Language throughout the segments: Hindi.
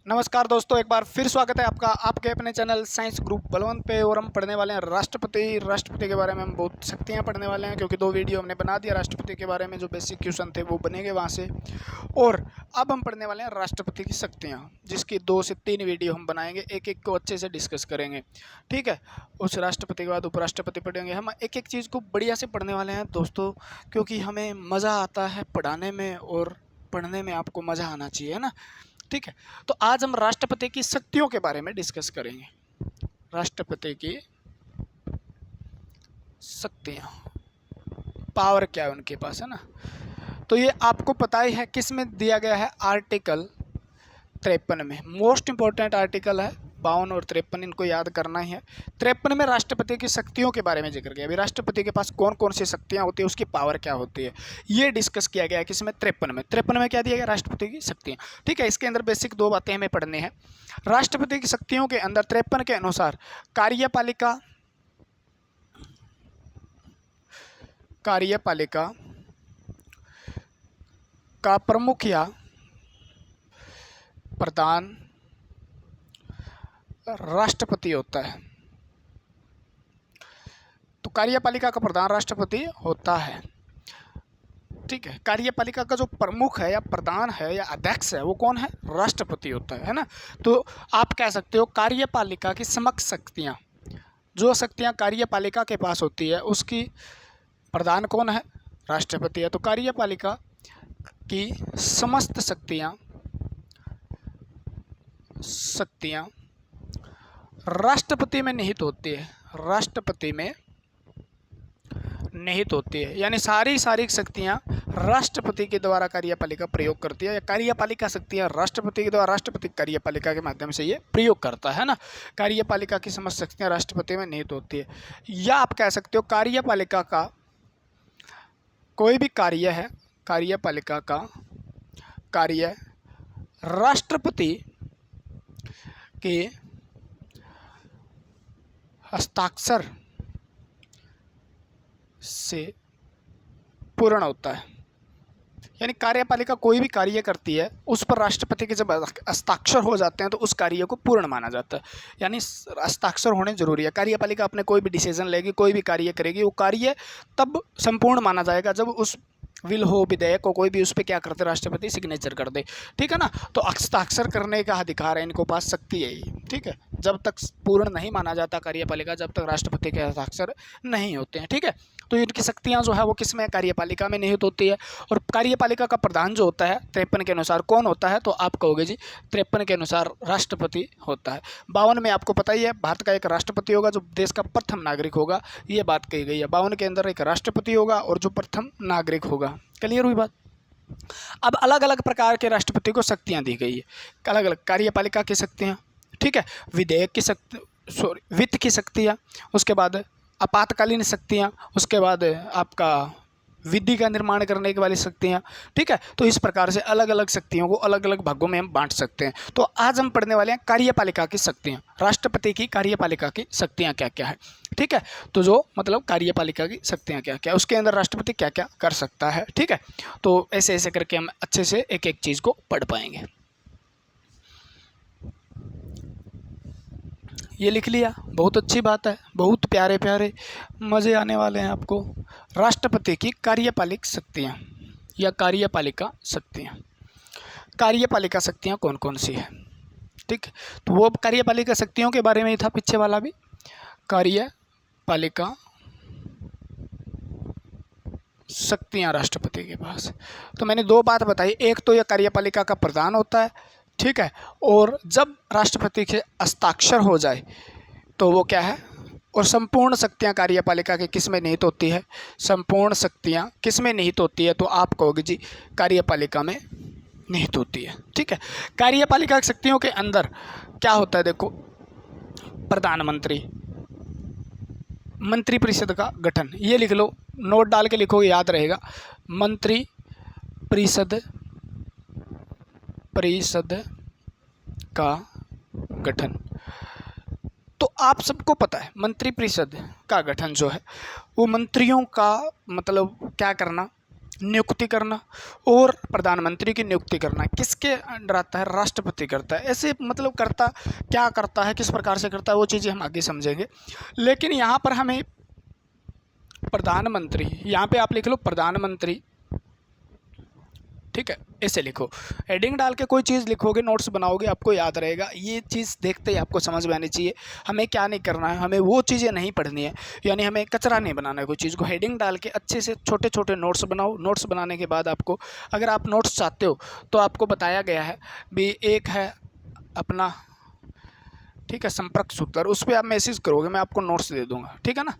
नमस्कार दोस्तों, एक बार फिर स्वागत है आपका आपके अपने चैनल साइंस ग्रुप बलवंत पे। और हम पढ़ने वाले हैं राष्ट्रपति के बारे में। हम बहुत शक्तियां पढ़ने वाले हैं क्योंकि 2 वीडियो हमने बना दिया राष्ट्रपति के बारे में। जो बेसिक क्वेश्चन थे वो बनेंगे वहां से। और अब हम पढ़ने वाले हैं राष्ट्रपति की शक्तियां, जिसकी 2 से 3 वीडियो हम बनाएंगे, एक एक को अच्छे से डिस्कस करेंगे। ठीक है, उस राष्ट्रपति के बाद उपराष्ट्रपति पढ़ेंगे। हम एक एक चीज़ को बढ़िया से पढ़ने वाले हैं दोस्तों, क्योंकि हमें मज़ा आता है पढ़ाने में और पढ़ने में आपको मज़ा आना चाहिए, है ना। ठीक है, तो आज हम राष्ट्रपति की शक्तियों के बारे में डिस्कस करेंगे। राष्ट्रपति की शक्तियां, पावर क्या है उनके पास, है ना। तो ये आपको पता ही है किस में दिया गया है, आर्टिकल 53 में। मोस्ट इंपॉर्टेंट आर्टिकल है 52 और 53, इनको याद करना ही है। 53 में राष्ट्रपति की शक्तियों के बारे में जिक्र किया। अभी राष्ट्रपति के पास कौन कौन सी शक्तियां होती है, उसकी पावर क्या होती है, ये डिस्कस किया गया है। किसमें? 53 में क्या दिया गया? राष्ट्रपति की शक्तियां। ठीक है, इसके अंदर बेसिक 2 बातें हमें पढ़नी है। राष्ट्रपति की शक्तियों के अंदर 53 के अनुसार कार्यपालिका का प्रमुख या प्रधान राष्ट्रपति होता है। तो कार्यपालिका का प्रधान राष्ट्रपति होता है। ठीक है, कार्यपालिका का जो प्रमुख है या प्रधान है या अध्यक्ष है वो कौन है? राष्ट्रपति होता है ना। तो आप कह सकते हो कार्यपालिका की समस्त शक्तियां, जो शक्तियां कार्यपालिका के पास होती है उसकी प्रधान कौन है? राष्ट्रपति है। तो कार्यपालिका की समस्त शक्तियां राष्ट्रपति में निहित होती है। राष्ट्रपति में निहित होती है, यानी सारी शक्तियां राष्ट्रपति के द्वारा कार्यपालिका प्रयोग करती है, या कार्यपालिका शक्तियां राष्ट्रपति के द्वारा राष्ट्रपति कार्यपालिका के माध्यम से ये प्रयोग करता है ना। कार्यपालिका की समस्त शक्तियां राष्ट्रपति में निहित होती है। या आप कह सकते हो कार्यपालिका का कोई भी कार्य है, कार्यपालिका का कार्य राष्ट्रपति के हस्ताक्षर से पूर्ण होता है। यानी कार्यपालिका कोई भी कार्य करती है उस पर राष्ट्रपति के जब हस्ताक्षर हो जाते हैं तो उस कार्य को पूर्ण माना जाता है। यानी हस्ताक्षर होने जरूरी है। कार्यपालिका अपने कोई भी डिसीजन लेगी, कोई भी कार्य करेगी, वो कार्य तब संपूर्ण माना जाएगा जब उस विल हो, विधेयक को कोई भी उस पर क्या करते, राष्ट्रपति सिग्नेचर कर दे। ठीक है ना। तो हस्ताक्षर करने का अधिकार है इनको पास, शक्ति है ये। ठीक है, जब तक पूर्ण नहीं माना जाता कार्यपालिका, जब तक राष्ट्रपति के हस्ताक्षर नहीं होते हैं। ठीक है, तो इनकी शक्तियां जो है वो किसमें? कार्यपालिका में निहित होती है। और कार्यपालिका का प्रधान जो होता है 53 के अनुसार कौन होता है? तो आप कहोगे जी 53 के अनुसार राष्ट्रपति होता है। 52 में आपको पता ही है भारत का एक राष्ट्रपति होगा जो देश का प्रथम नागरिक होगा, ये बात कही गई है। 52 के अंदर एक राष्ट्रपति होगा और जो प्रथम नागरिक होगा। क्लियर हुई बात? अब अलग अलग प्रकार के राष्ट्रपति को शक्तियां दी गई है, अलग अलग कार्यपालिका की शक्तियां। ठीक है, विधेयक की शक्ति, वित्त की शक्तियां, उसके बाद आपातकालीन शक्तियां, उसके बाद आपका विधि का निर्माण करने की वाली शक्तियां। ठीक है, तो इस प्रकार से अलग अलग शक्तियों को अलग अलग भागों में हम बांट सकते हैं। तो आज हम पढ़ने वाले हैं कार्यपालिका की शक्तियां, राष्ट्रपति की कार्यपालिका की शक्तियां क्या क्या है। ठीक है, तो जो मतलब कार्यपालिका की शक्तियां क्या क्या, उसके अंदर राष्ट्रपति क्या क्या कर सकता है। ठीक है, तो ऐसे ऐसे करके हम अच्छे से एक एक चीज़ को पढ़ पाएंगे। ये लिख लिया, बहुत अच्छी बात है, बहुत प्यारे प्यारे मज़े आने वाले हैं आपको। राष्ट्रपति की कार्यपालिक शक्तियाँ या कार्यपालिका शक्तियाँ। कार्यपालिका शक्तियाँ कौन कौन सी है? ठीक, तो वो कार्यपालिका शक्तियों के बारे में ही था पीछे वाला भी। कार्यपालिका शक्तियाँ राष्ट्रपति के पास, तो मैंने 2 बात बताई। एक तो यह कार्यपालिका का प्रधान होता है, ठीक है, और जब राष्ट्रपति के हस्ताक्षर हो जाए तो वो क्या है, और संपूर्ण शक्तियाँ कार्यपालिका के किस में निहित होती है? संपूर्ण शक्तियाँ किस में निहित होती है? तो आप कहोगे जी कार्यपालिका में निहित होती है। ठीक है, कार्यपालिका की शक्तियों के अंदर क्या होता है? देखो, प्रधानमंत्री, मंत्रिपरिषद का गठन, ये लिख लो, नोट डाल के लिखो, याद रहेगा। मंत्रिपरिषद का गठन। तो आप सबको पता है मंत्रिपरिषद का गठन जो है वो मंत्रियों का मतलब क्या करना, नियुक्ति करना और प्रधानमंत्री की नियुक्ति करना किसके अंडर आता है? राष्ट्रपति करता है। ऐसे मतलब करता क्या करता है, किस प्रकार से करता है, वो चीज़ें हम आगे समझेंगे। लेकिन यहाँ पर हमें प्रधानमंत्री, यहाँ पे आप लिख लो प्रधानमंत्री, ठीक है, ऐसे लिखो। हेडिंग डाल के कोई चीज़ लिखोगे, नोट्स बनाओगे, आपको याद रहेगा। ये चीज़ देखते ही आपको समझ में आनी चाहिए। हमें क्या नहीं करना है, हमें वो चीज़ें नहीं पढ़नी है, यानी हमें कचरा नहीं बनाना है कोई चीज़ को। हेडिंग डाल के अच्छे से छोटे छोटे नोट्स बनाओ। नोट्स बनाने के बाद आपको, अगर आप नोट्स चाहते हो तो आपको बताया गया है भी, एक है अपना, ठीक है, संपर्क सूत्र, उस पर आप मैसेज करोगे, मैं आपको नोट्स दे दूँगा, ठीक है ना,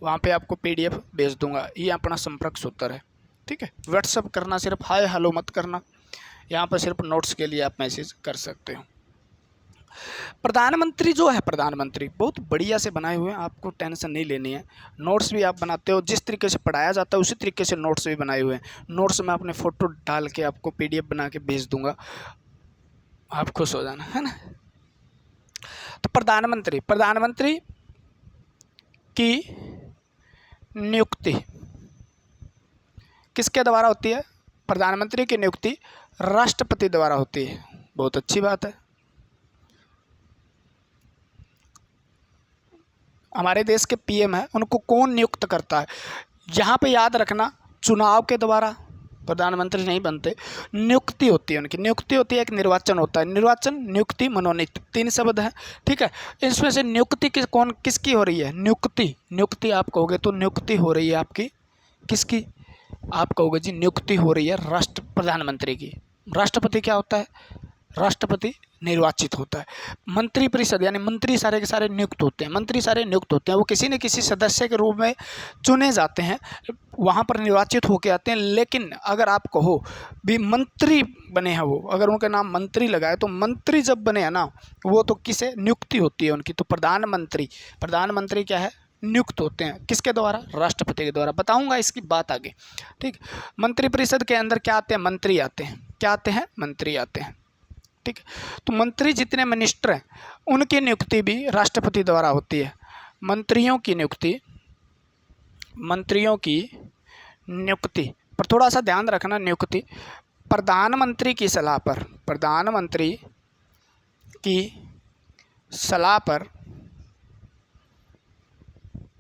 वहाँ पे आपको PDF भेज दूंगा। ये अपना संपर्क सूत्र है, ठीक है। व्हाट्सअप करना, सिर्फ हाय हेलो मत करना, यहाँ पर सिर्फ नोट्स के लिए आप मैसेज कर सकते हो। प्रधानमंत्री जो है, प्रधानमंत्री बहुत बढ़िया से बनाए हुए हैं, आपको टेंशन नहीं लेनी है। नोट्स भी आप बनाते हो, जिस तरीके से पढ़ाया जाता है उसी तरीके से नोट्स भी बनाए हुए हैं। नोट्स में अपने फ़ोटो डाल के आपको PDF बना के भेज दूंगा, आप खुश हो जाना, है ना। तो प्रधानमंत्री की नियुक्ति किसके द्वारा होती है? प्रधानमंत्री की नियुक्ति राष्ट्रपति द्वारा होती है। बहुत अच्छी बात है। हमारे देश के PM है, उनको कौन नियुक्त करता है? यहाँ पे याद रखना, चुनाव के द्वारा प्रधानमंत्री नहीं बनते, नियुक्ति होती है उनकी। नियुक्ति होती है, एक निर्वाचन होता है। निर्वाचन, नियुक्ति, मनोनीत, 3 शब्द हैं, ठीक है। इसमें से नियुक्ति किसकी हो रही है? नियुक्ति आप कहोगे तो नियुक्ति हो रही है आपकी किसकी? आप कहोगे जी नियुक्ति हो रही है प्रधानमंत्री की। राष्ट्रपति क्या होता है? राष्ट्रपति निर्वाचित होता है। मंत्रिपरिषद यानी मंत्री सारे के सारे नियुक्त होते हैं। मंत्री सारे नियुक्त होते हैं, वो किसी न किसी सदस्य के रूप में चुने जाते हैं, वहाँ पर निर्वाचित होके आते हैं। लेकिन अगर आप कहो भी मंत्री बने हैं वो, अगर उनका नाम मंत्री लगा है, तो मंत्री जब बने हैं ना, वो तो किसे नियुक्ति होती है उनकी। तो प्रधानमंत्री क्या है? नियुक्त होते हैं। किसके द्वारा? राष्ट्रपति के द्वारा। बताऊंगा इसकी बात आगे, ठीक। मंत्रिपरिषद के अंदर क्या आते हैं? मंत्री आते हैं। क्या आते हैं? मंत्री आते हैं, ठीक। तो मंत्री जितने मिनिस्टर हैं, उनकी नियुक्ति भी राष्ट्रपति द्वारा होती है। मंत्रियों की नियुक्ति पर थोड़ा सा ध्यान रखना। नियुक्ति प्रधानमंत्री की सलाह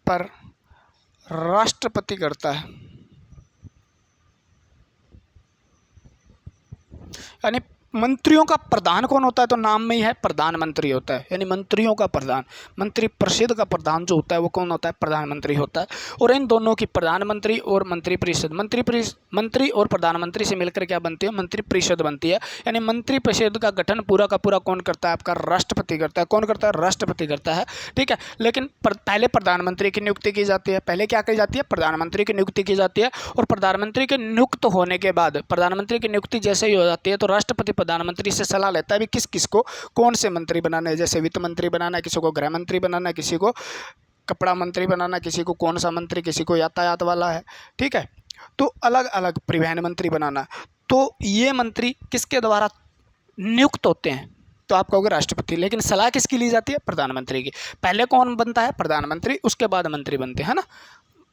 पर राष्ट्रपति करता है। यानी मंत्रियों का प्रधान कौन होता है? तो नाम में ही है, प्रधानमंत्री होता है। यानी मंत्रियों का प्रधान, मंत्रिपरिषद का प्रधान जो होता है वो कौन होता है? प्रधानमंत्री होता है। और इन दोनों की, प्रधानमंत्री और मंत्रिपरिषद, मंत्री और प्रधानमंत्री से मिलकर क्या बनती है? मंत्रिपरिषद बनती है। यानी मंत्रिपरिषद का गठन पूरा का पूरा कौन करता है? आपका राष्ट्रपति करता है। कौन करता है? राष्ट्रपति करता है, ठीक है। लेकिन पहले प्रधानमंत्री की नियुक्ति की जाती है। पहले क्या की जाती है? प्रधानमंत्री की नियुक्ति की जाती है। और प्रधानमंत्री के नियुक्त होने के बाद, प्रधानमंत्री की नियुक्ति जैसे ही हो जाती है, तो राष्ट्रपति प्रधानमंत्री से सलाह लेता है भी किस को कौन से मंत्री बनाना है। जैसे वित्त मंत्री बनाना है, किसी को गृह मंत्री बनाना है, किसी को कपड़ा मंत्री बनाना है, किसी को कौन सा मंत्री, किसी को यातायात वाला है, ठीक है। तो अलग अलग, परिवहन मंत्री बनाना है। तो ये मंत्री किसके द्वारा नियुक्त होते हैं? तो आप कहोगे राष्ट्रपति। लेकिन सलाह किसकी ली जाती है? प्रधानमंत्री की। पहले कौन बनता है? प्रधानमंत्री, उसके बाद मंत्री बनते हैं, है ना।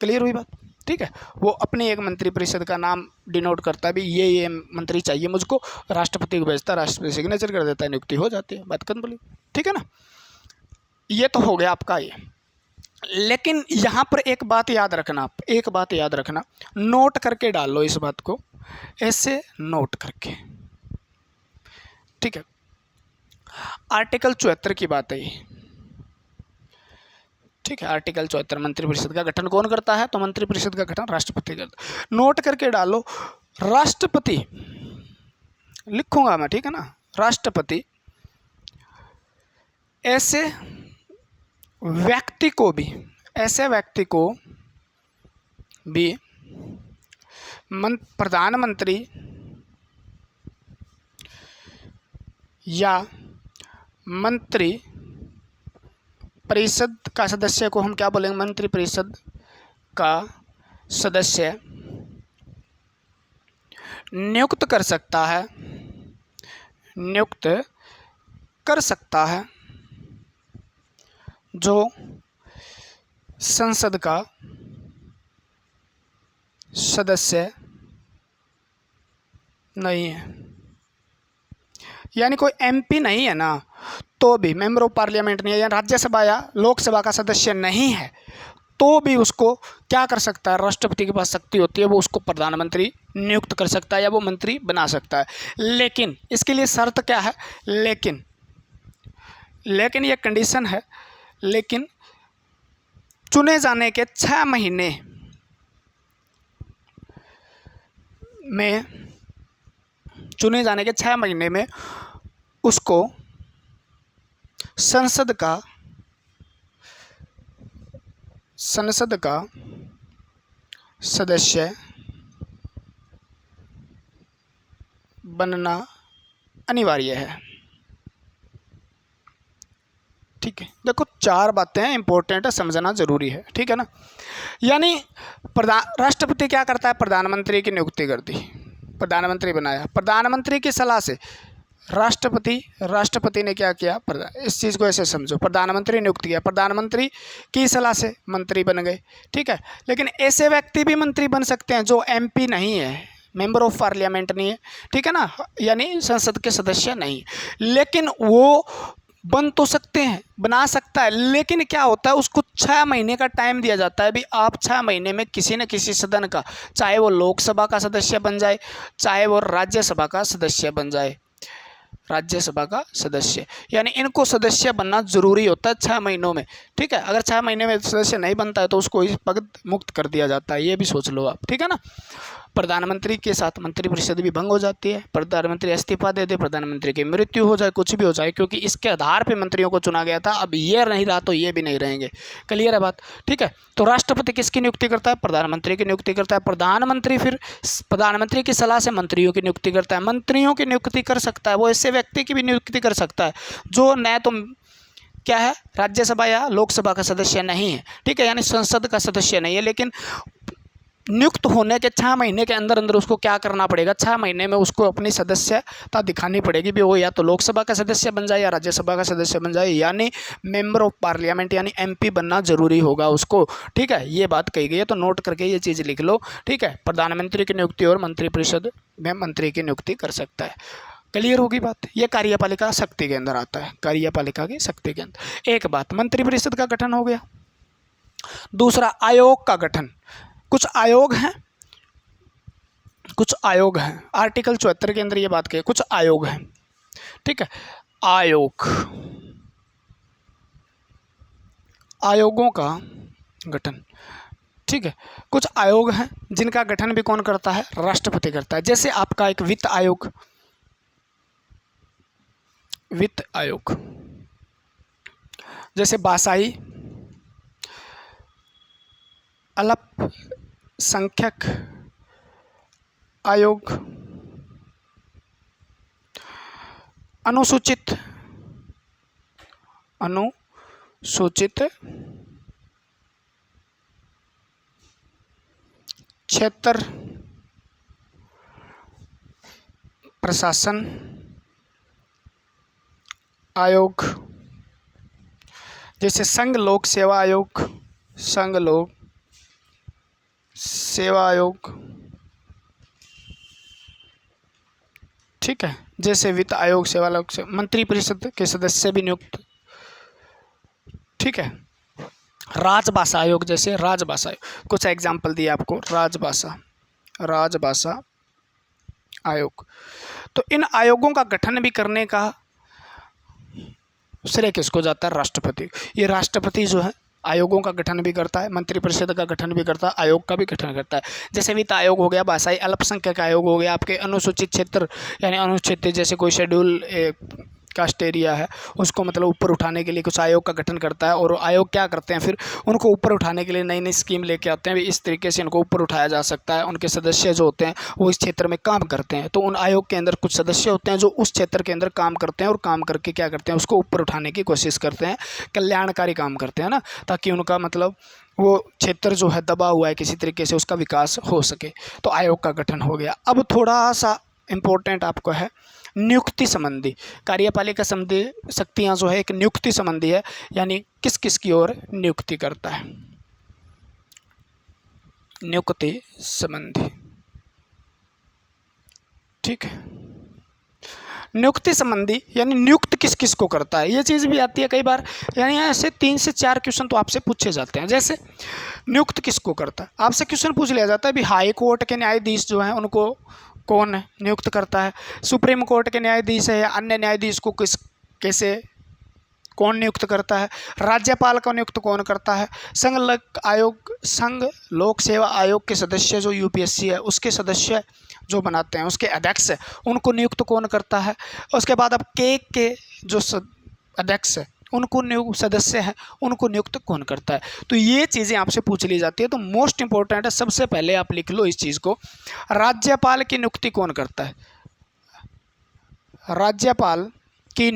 क्लियर हुई बात, ठीक है। वो अपनी एक मंत्रिपरिषद का नाम डिनोट करता है भी ये मंत्री चाहिए मुझको, राष्ट्रपति को भेजता है, राष्ट्रपति सिग्नेचर कर देता है, नियुक्ति हो जाती है। बात कर बोली, ठीक है ना। ये तो हो गया आपका ये। लेकिन यहाँ पर एक बात याद रखना, नोट करके डाल लो इस बात को, ऐसे नोट करके, ठीक है। आर्टिकल 74 की बात है ये, ठीक है। आर्टिकल 74, मंत्रिपरिषद का गठन कौन करता है? तो मंत्रिपरिषद का गठन राष्ट्रपति करता है। नोट करके डालो, राष्ट्रपति लिखूंगा मैं, ठीक है ना। राष्ट्रपति ऐसे व्यक्ति को भी प्रधानमंत्री या मंत्री परिषद का सदस्य को हम क्या बोलेंगे? मंत्री परिषद का सदस्य नियुक्त कर सकता है जो संसद का सदस्य नहीं है। यानी कोई एमपी नहीं है ना, तो भी मेंबर ऑफ पार्लियामेंट नहीं है या राज्यसभा या लोकसभा का सदस्य नहीं है, तो भी उसको क्या कर सकता है, राष्ट्रपति के पास शक्ति होती है, वो उसको प्रधानमंत्री नियुक्त कर सकता है या वो मंत्री बना सकता है। लेकिन इसके लिए शर्त क्या है, लेकिन ये कंडीशन है, लेकिन चुने जाने के 6 महीने में, चुने जाने के 6 महीने में उसको संसद का सदस्य बनना अनिवार्य है। ठीक है, देखो 4 बातें हैं, इंपॉर्टेंट है, समझना जरूरी है, ठीक है ना। यानी राष्ट्रपति क्या करता है, प्रधानमंत्री की नियुक्ति कर दी, प्रधानमंत्री बनाया, प्रधानमंत्री की सलाह से राष्ट्रपति ने क्या किया, इस चीज़ को ऐसे समझो, प्रधानमंत्री नियुक्त किया, प्रधानमंत्री की सलाह से मंत्री बन गए। ठीक है, लेकिन ऐसे व्यक्ति भी मंत्री बन सकते हैं जो एमपी नहीं है, मेंबर ऑफ पार्लियामेंट नहीं है, ठीक है ना, यानी संसद के सदस्य नहीं, लेकिन वो बन तो सकते हैं, बना सकता है, लेकिन क्या होता है, उसको 6 महीने का टाइम दिया जाता है। भी आप 6 महीने में किसी न किसी सदन का, चाहे वो लोकसभा का सदस्य बन जाए, चाहे वो राज्यसभा का सदस्य बन जाए, राज्यसभा का सदस्य, यानी इनको सदस्य बनना जरूरी होता है 6 महीनों में। ठीक है, अगर 6 महीने में सदस्य नहीं बनता है तो उसको इस पद मुक्त कर दिया जाता है, ये भी सोच लो आप, ठीक है ना। प्रधानमंत्री के साथ मंत्रिपरिषद भी भंग हो जाती है, प्रधानमंत्री इस्तीफा दे दे, प्रधानमंत्री की मृत्यु हो जाए, कुछ भी हो जाए, क्योंकि इसके आधार पे मंत्रियों को चुना गया था। अब ये नहीं रहा तो ये भी नहीं रहेंगे, क्लियर है बात। ठीक है, तो राष्ट्रपति किसकी नियुक्ति करता है, प्रधानमंत्री की नियुक्ति करता है, प्रधानमंत्री फिर प्रधानमंत्री की सलाह से मंत्रियों की नियुक्ति करता है, मंत्रियों की नियुक्ति कर सकता है वो ऐसे व्यक्ति की भी नियुक्ति कर सकता है जो न तो क्या है, राज्यसभा या लोकसभा का सदस्य नहीं है, ठीक है, यानी संसद का सदस्य नहीं है, लेकिन नियुक्त होने के 6 महीने के अंदर अंदर उसको क्या करना पड़ेगा, 6 महीने में उसको अपनी सदस्यता दिखानी पड़ेगी, भी वो या तो लोकसभा का सदस्य बन जाए या राज्यसभा का सदस्य बन जाए, यानी मेंबर ऑफ पार्लियामेंट यानी एमपी बनना जरूरी होगा उसको। ठीक है, ये बात कही गई है, तो नोट करके ये चीज़ लिख लो। ठीक है, प्रधानमंत्री की नियुक्ति और मंत्रिपरिषद में मंत्री की नियुक्ति कर सकता है, क्लियर होगी बात। ये कार्यपालिका शक्ति के अंदर आता है, कार्यपालिका की शक्ति के अंदर। एक बात, मंत्रिपरिषद का गठन हो गया। दूसरा, आयोग का गठन। कुछ आयोग हैं, आर्टिकल 74 के अंदर ये बात कही, कुछ आयोग हैं। ठीक है, आयोगों का गठन। ठीक है, कुछ आयोग हैं जिनका गठन भी कौन करता है, राष्ट्रपति करता है। जैसे आपका एक वित्त आयोग, जैसे बासाई अल्पसंख्यक आयोग, अनुसूचित क्षेत्र प्रशासन आयोग, जैसे संघ लोक सेवा आयोग। ठीक है, जैसे वित्त आयोग, सेवा आयोग से मंत्रिपरिषद के सदस्य भी नियुक्त। ठीक है, राजभाषा आयोग, जैसे राजभाषा आयोग, कुछ एग्जाम्पल दिए आपको, राजभाषा आयोग। तो इन आयोगों का गठन भी करने का श्रेय किसको जाता है, राष्ट्रपति। ये राष्ट्रपति जो है आयोगों का गठन भी करता है, मंत्रिपरिषद का गठन भी करता है, आयोग का भी गठन करता है। जैसे वित्त आयोग हो गया, भाषाई अल्पसंख्यक आयोग हो गया, आपके अनुसूचित क्षेत्र यानी अनुच्छेद, जैसे कोई शेड्यूल कास्ट एरिया है उसको मतलब ऊपर उठाने के लिए कुछ आयोग का गठन करता है, और आयोग क्या करते हैं फिर उनको ऊपर उठाने के लिए नई नई स्कीम लेके आते हैं, इस तरीके से इनको ऊपर उठाया जा सकता है। उनके सदस्य जो होते हैं वो इस क्षेत्र में काम करते हैं, तो उन आयोग के अंदर कुछ सदस्य होते हैं जो उस क्षेत्र के अंदर काम करते हैं, और काम करके क्या करते हैं, उसको ऊपर उठाने की कोशिश करते हैं, कल्याणकारी काम करते हैं ना, ताकि उनका मतलब वो क्षेत्र जो है दबा हुआ है किसी तरीके से उसका विकास हो सके। तो आयोग का गठन हो गया। अब थोड़ा सा इम्पोर्टेंट आपको है नियुक्ति संबंधी, कार्यपालिका संबंधी शक्तियाँ जो है एक नियुक्ति संबंधी है, यानी किस किस की ओर नियुक्ति करता है, नियुक्ति संबंधी। ठीक है। नियुक्ति संबंधी यानी नियुक्त किस किस को करता है, ये चीज़ भी आती है कई बार, यानी ऐसे 3 से 4 क्वेश्चन तो आपसे पूछे जाते हैं। जैसे नियुक्त किसको करता है, आपसे क्वेश्चन पूछ लिया जाता है भी हाई कोर्ट के न्यायाधीश जो हैं उनको कौन नियुक्त करता है, सुप्रीम कोर्ट के न्यायाधीश है या अन्य न्यायाधीश को कैसे कौन नियुक्त करता है, राज्यपाल का नियुक्त कौन करता है, संघ लोक सेवा आयोग के सदस्य जो यूपीएससी है उसके सदस्य जो बनाते हैं, उसके अध्यक्ष है, उनको नियुक्त कौन करता है। उसके बाद अब के जो अध्यक्ष है उनको सदस्य हैं उनको नियुक्त कौन करता है। तो ये चीज़ें आपसे पूछ ली जाती है। तो मोस्ट इंपॉर्टेंट है, सबसे पहले आप लिख लो इस चीज़ को, राज्यपाल की नियुक्ति कौन करता है। राज्यपाल की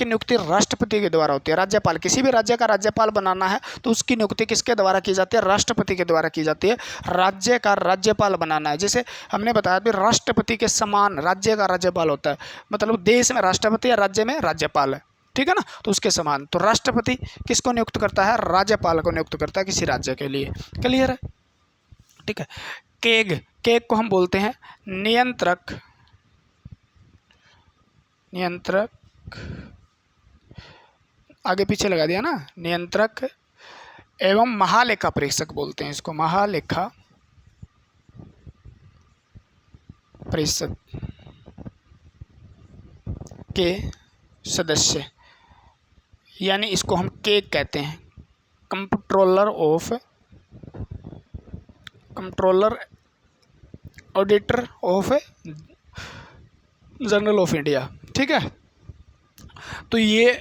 नियुक्ति राष्ट्रपति के द्वारा होती है। राज्यपाल, किसी भी राज्य का राज्यपाल बनाना है तो उसकी नियुक्ति किसके द्वारा की जाती है, राष्ट्रपति के द्वारा की जाती है। राज्य का राज्यपाल बनाना है, जैसे हमने बताया कि राष्ट्रपति के समान राज्य का राज्यपाल होता है, मतलब देश में राष्ट्रपति या राज्य में राज्यपाल है, ठीक है ना, तो उसके समान। तो राष्ट्रपति किसको नियुक्त करता है, राज्यपाल को नियुक्त करता है किसी राज्य के लिए। क्लियर है, ठीक है। केग को हम बोलते हैं नियंत्रक आगे पीछे लगा दिया ना, नियंत्रक एवं महालेखा परीक्षक बोलते हैं इसको, महालेखा परीक्षक के सदस्य, यानी इसको हम केग कहते हैं, controller auditor of general of India, ठीक है। तो ये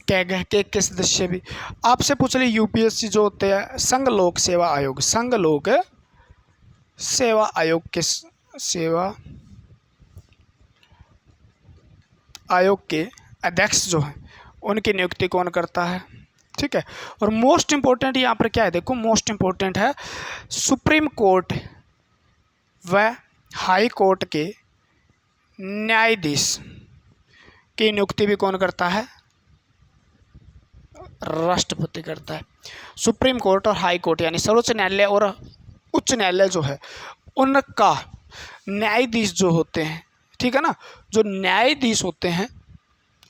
केग के सदस्य भी आपसे पूछ ले। यूपीएससी जो होते हैं संघ लोक सेवा आयोग के अध्यक्ष जो हैं उनकी नियुक्ति कौन करता है, ठीक है। और मोस्ट इंपॉर्टेंट यहाँ पर क्या है, देखो मोस्ट इंपॉर्टेंट है, सुप्रीम कोर्ट व हाई कोर्ट के न्यायाधीश की नियुक्ति भी कौन करता है, राष्ट्रपति करता है। सुप्रीम कोर्ट और हाई कोर्ट यानी सर्वोच्च न्यायालय और उच्च न्यायालय जो है उनका न्यायाधीश जो होते हैं, ठीक है ना, जो न्यायाधीश होते हैं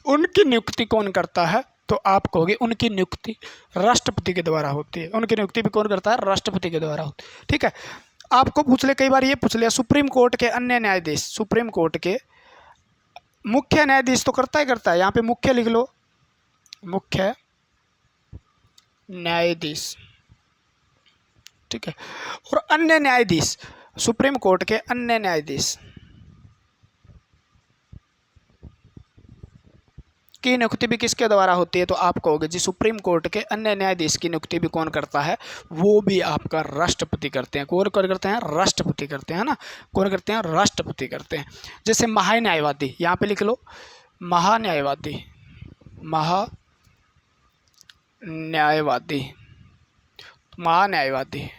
उनकी नियुक्ति कौन करता है, तो आप कहोगे उनकी नियुक्ति राष्ट्रपति के द्वारा होती है। उनकी नियुक्ति भी कौन करता है, राष्ट्रपति के द्वारा होती है, ठीक है। आपको पूछ ले, कई बार ये पूछ लिया सुप्रीम कोर्ट के अन्य न्यायाधीश, सुप्रीम कोर्ट के मुख्य न्यायाधीश तो करता है, यहाँ पे मुख्य लिख लो, मुख्य न्यायाधीश, ठीक है। और अन्य न्यायाधीश, सुप्रीम कोर्ट के अन्य न्यायाधीश की नियुक्ति भी किसके द्वारा होती है, तो आप कहोगे जी सुप्रीम कोर्ट के अन्य न्यायाधीश की नियुक्ति भी कौन करता है, वो भी आपका राष्ट्रपति करते हैं। कौन करते हैं, राष्ट्रपति करते हैं ना, कौन करते हैं, राष्ट्रपति करते हैं। जैसे महान्यायवादी, यहाँ पे लिख लो महान्यायवादी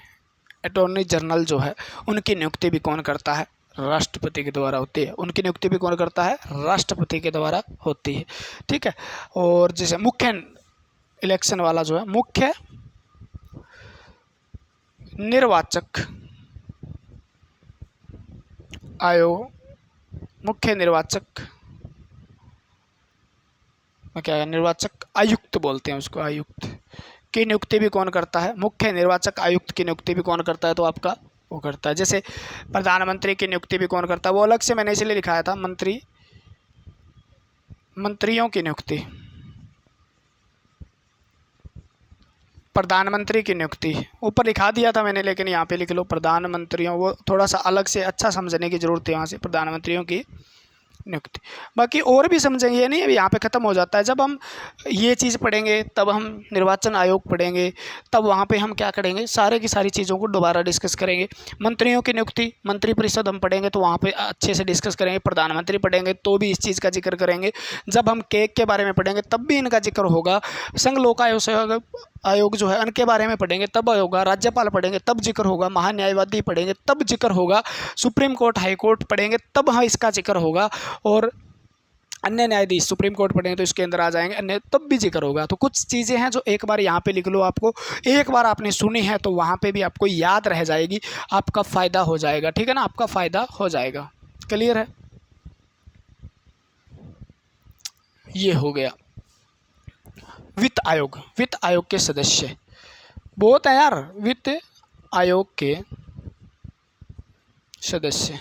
अटॉर्नी जनरल जो है उनकी नियुक्ति भी कौन करता है, राष्ट्रपति के द्वारा होती है। उनकी नियुक्ति भी कौन करता है, राष्ट्रपति के द्वारा होती है, ठीक है। और जैसे मुख्य इलेक्शन वाला जो है, मुख्य निर्वाचक आयोग, मुख्य निर्वाचक क्या है, निर्वाचक आयुक्त बोलते हैं उसको, आयुक्त की नियुक्ति भी कौन करता है, मुख्य निर्वाचक आयुक्त की नियुक्ति भी कौन करता है, तो आपका वो करता है। जैसे प्रधानमंत्री की नियुक्ति भी कौन करता है, वो अलग से मैंने इसलिए लिखाया था, मंत्रियों की नियुक्ति, प्रधानमंत्री की नियुक्ति ऊपर लिखा दिया था मैंने, लेकिन यहाँ पे लिख लो प्रधानमंत्रियों, वो थोड़ा सा अलग से अच्छा समझने की जरूरत है यहाँ से, प्रधानमंत्रियों की नियुक्ति। बाकी और भी समझेंगे, ये नहीं अभी यहाँ पे ख़त्म हो जाता है। जब हम ये चीज़ पढ़ेंगे तब हम निर्वाचन आयोग पढ़ेंगे, तब वहाँ पे हम क्या करेंगे, सारे की सारी चीज़ों को दोबारा डिस्कस करेंगे। मंत्रियों की नियुक्ति, मंत्रिपरिषद हम पढ़ेंगे तो वहाँ पे अच्छे से डिस्कस करेंगे। प्रधानमंत्री पढ़ेंगे तो भी इस चीज़ का जिक्र करेंगे। जब हम केक के बारे में पढ़ेंगे तब भी इनका जिक्र होगा। संघ लोक आयोग जो है उनके बारे में पढ़ेंगे तब होगा। राज्यपाल पढ़ेंगे तब जिक्र होगा। महान्यायवादी पढ़ेंगे तब जिक्र होगा। सुप्रीम कोर्ट हाई कोर्ट पढ़ेंगे तब हाँ इसका जिक्र होगा। और अन्य न्यायाधीश सुप्रीम कोर्ट पढ़ेंगे तो इसके अंदर आ जाएंगे, अन्य तब भी जिक्र होगा। तो कुछ चीज़ें हैं जो एक बार यहाँ पे लिख लो, आपको एक बार आपने सुनी है तो वहाँ पे भी आपको याद रह जाएगी, आपका फ़ायदा हो जाएगा, ठीक है ना, आपका फ़ायदा हो जाएगा। क्लियर है? ये हो गया वित्त आयोग। वित्त आयोग के सदस्य बहुत है यार, वित्त आयोग के सदस्य,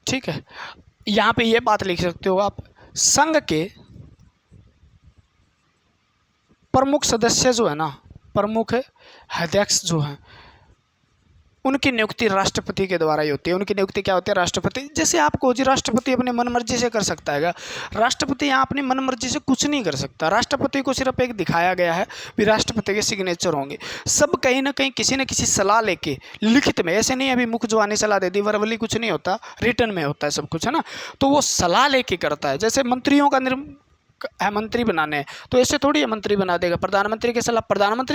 ठीक है। यहाँ पे ये बात लिख सकते हो आप, संघ के प्रमुख सदस्य जो है ना, प्रमुख अध्यक्ष जो हैं, उनकी नियुक्ति राष्ट्रपति के द्वारा ही होती है। उनकी नियुक्ति क्या होती है? राष्ट्रपति। जैसे आपको जी राष्ट्रपति अपने मन मर्जी से कर सकता है, राष्ट्रपति यहाँ अपनी मन मर्जी से कुछ नहीं कर सकता। राष्ट्रपति को सिर्फ एक दिखाया गया है भी राष्ट्रपति के सिग्नेचर होंगे, सब कहीं ना कहीं किसी न किसी सलाह लेके लिखित में, ऐसे नहीं अभी मुख जुबानी सलाह दे दी, वर्बली कुछ नहीं होता, रिटर्न में होता है सब कुछ, है ना। तो वो सलाह लेके करता है। जैसे मंत्रियों का मंत्री बनाने हैं तो ऐसे थोड़ी है मंत्री बना देगा। प्रधानमंत्री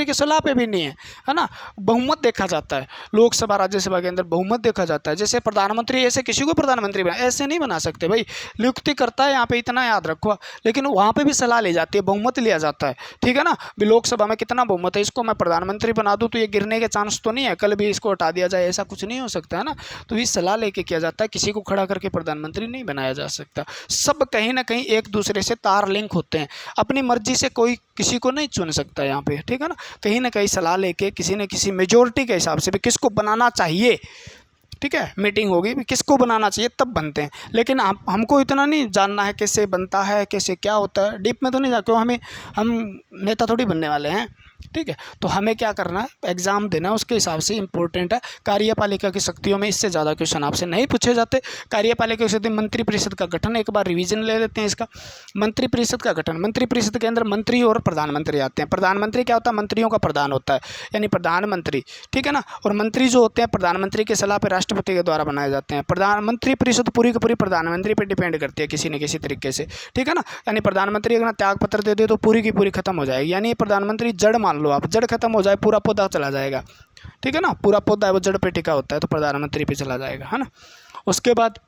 की सलाह पे भी नहीं है ना। बहुमत देखा जाता है, लोकसभा राज्यसभा के अंदर बहुमत देखा जाता है। जैसे प्रधानमंत्री, ऐसे किसी को प्रधानमंत्री बना, ऐसे नहीं बना सकते भाई, नियुक्ति करता है यहाँ पे, इतना याद रखो। लेकिन वहाँ पे भी सलाह ली जाती है, बहुमत लिया जाता है, ठीक है ना। भी लोकसभा में कितना बहुमत है, इसको मैं प्रधानमंत्री बना दूँ तो ये गिरने के चांस तो नहीं है, कल भी इसको हटा दिया जाए, ऐसा कुछ नहीं हो सकता है ना। तो ये सलाह लेके किया जाता है, किसी को खड़ा करके प्रधानमंत्री नहीं बनाया जा सकता। सब कहीं ना कहीं एक दूसरे से तार लिंक होते हैं, अपनी मर्जी से कोई किसी को नहीं चुन सकता यहाँ पे, ठीक है ना। कहीं ना कहीं सलाह लेके किसी न किसी मेजोरिटी के हिसाब से भी किसको बनाना चाहिए, ठीक है, मीटिंग होगी भी किसको बनाना चाहिए तब बनते हैं। लेकिन हमको इतना नहीं जानना है कैसे बनता है, कैसे क्या होता है, डीप में तो नहीं जाते, हम नेता थोड़ी बनने वाले हैं, ठीक है। तो हमें क्या करना है, एग्जाम देना है, उसके हिसाब से इंपॉर्टेंट है। कार्यपालिका की शक्तियों में इससे ज़्यादा क्वेश्चन आपसे नहीं पूछे जाते। कार्यपालिका की शक्ति, मंत्रिपरिषद का गठन, एक बार रिवीजन ले लेते हैं इसका। मंत्रिपरिषद का गठन, मंत्रिपरिषद के अंदर मंत्री और प्रधानमंत्री आते हैं। प्रधानमंत्री क्या होता है? मंत्रियों का प्रधान होता है, यानी प्रधानमंत्री, ठीक है ना। और मंत्री जो होते हैं प्रधानमंत्री की सलाह पर राष्ट्रपति के द्वारा बनाए जाते हैं। प्रधानमंत्री परिषद पूरी की पूरी प्रधानमंत्री पर डिपेंड करती है किसी न किसी तरीके से, ठीक है ना। यानी प्रधानमंत्री अगर त्याग पत्र दे दे तो पूरी की पूरी खत्म हो जाएगी। यानी प्रधानमंत्री जड़ मान लो आप, जड़ खत्म हो जाए पूरा पौधा चला जाएगा, ठीक है ना। पूरा पौधा है वो जड़ पे टिका होता है, तो प्रधानमंत्री पे चला जाएगा, है ना। उसके बाद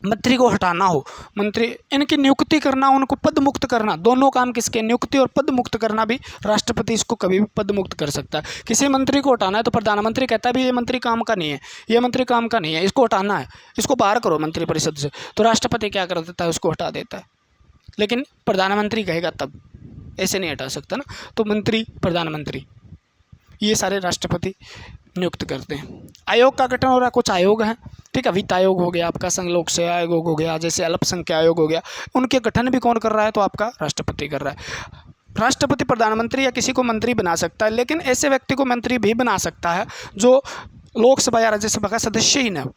मंत्री को हटाना हो, मंत्री इनकी नियुक्ति करना, उनको पद मुक्त करना, दोनों काम किसके? नियुक्ति और पद मुक्त करना भी राष्ट्रपति इसको कभी भी पद मुक्त कर सकता है। किसी मंत्री को हटाना है तो प्रधानमंत्री कहता है भी ये मंत्री काम का नहीं है, ये मंत्री काम का नहीं है, इसको हटाना है, इसको बाहर करो मंत्रिपरिषद से, तो राष्ट्रपति क्या कर देता है? उसको हटा देता है। लेकिन प्रधानमंत्री कहेगा तब, ऐसे नहीं हटा सकता ना। तो मंत्री, प्रधानमंत्री, ये सारे राष्ट्रपति नियुक्त करते हैं। आयोग का गठन हो रहा है, कुछ आयोग हैं, ठीक है। वित्त आयोग हो गया आपका, संघ लोक सेवा आयोग हो गया, जैसे अल्पसंख्यक आयोग हो गया, उनके गठन भी कौन कर रहा है? तो आपका राष्ट्रपति कर रहा है। राष्ट्रपति प्रधानमंत्री या किसी को मंत्री बना सकता है, लेकिन ऐसे व्यक्ति को मंत्री भी बना सकता है जो लोकसभा या राज्यसभा का सदस्य ही न हो।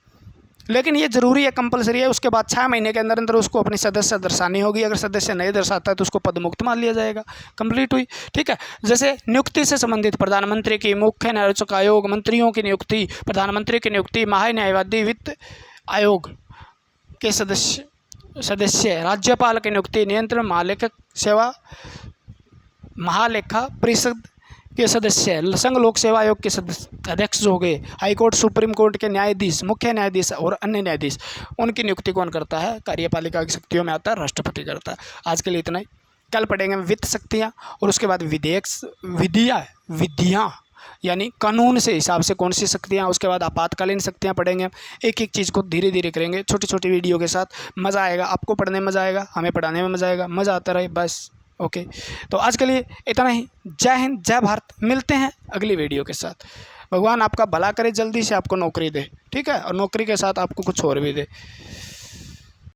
लेकिन ये जरूरी है, कंपलसरी है। उसके बाद 6 महीने के अंदर अंदर उसको अपनी सदस्य दर्शानी होगी। अगर सदस्य नहीं दर्शाता है तो उसको पद मुक्त मान लिया जाएगा। कंप्लीट हुई, ठीक है। जैसे नियुक्ति से संबंधित प्रधानमंत्री की, मुख्य न्यायोचक आयोग, मंत्रियों की नियुक्ति, प्रधानमंत्री की नियुक्ति, महान्यायवादी, वित्त आयोग के सदस्य, राज्यपाल की नियुक्ति, नियंत्रण, महालेखा परिषद के सदस्य, संघ लोक सेवा आयोग के अध्यक्ष जो हो गए, हाईकोर्ट, सुप्रीम कोर्ट के न्यायाधीश, मुख्य न्यायाधीश और अन्य न्यायाधीश, उनकी नियुक्ति कौन करता है? कार्यपालिका की शक्तियों में आता है, राष्ट्रपति करता है। आज के लिए इतना ही। कल पढ़ेंगे वित्त शक्तियाँ, और उसके बाद विधियाँ यानी कानून से हिसाब से कौन सी शक्तियाँ, उसके बाद आपातकालीन शक्तियाँ पढ़ेंगे। एक एक चीज़ को धीरे धीरे करेंगे, छोटी छोटी वीडियो के साथ। मज़ा आएगा, आपको पढ़ने में मज़ा आएगा, हमें पढ़ाने में मज़ा आएगा, मज़ा आता रहे बस। ओके, तो आज के लिए इतना ही। जय हिंद, जय भारत। मिलते हैं अगली वीडियो के साथ। भगवान आपका भला करे, जल्दी से आपको नौकरी दे, ठीक है, और नौकरी के साथ आपको कुछ और भी दे।